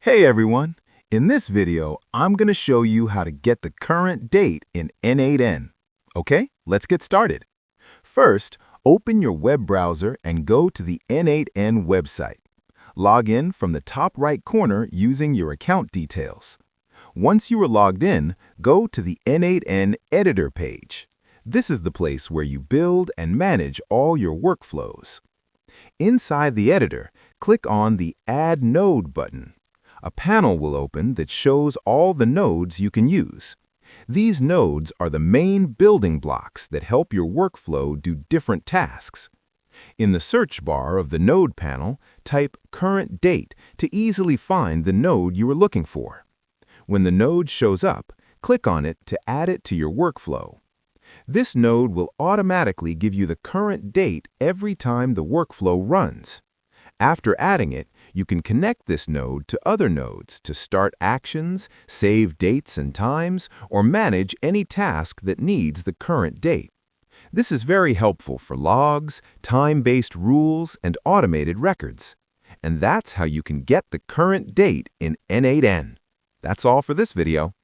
Hey everyone! In this video, I'm going to show you how to get the current date in n8n. Okay, let's get started. First, open your web browser and go to the n8n website. Log in from the top right corner using your account details. Once you are logged in, go to the n8n editor page. This is the place where you build and manage all your workflows. Inside the editor, click on the Add Node button. A panel will open that shows all the nodes you can use. These nodes are the main building blocks that help your workflow do different tasks. In the search bar of the Node panel, type Current Date to easily find the node you are looking for. When the node shows up, click on it to add it to your workflow. This node will automatically give you the current date every time the workflow runs. After adding it, you can connect this node to other nodes to start actions, save dates and times, or manage any task that needs the current date. This is very helpful for logs, time-based rules, and automated records. And that's how you can get the current date in n8n. That's all for this video.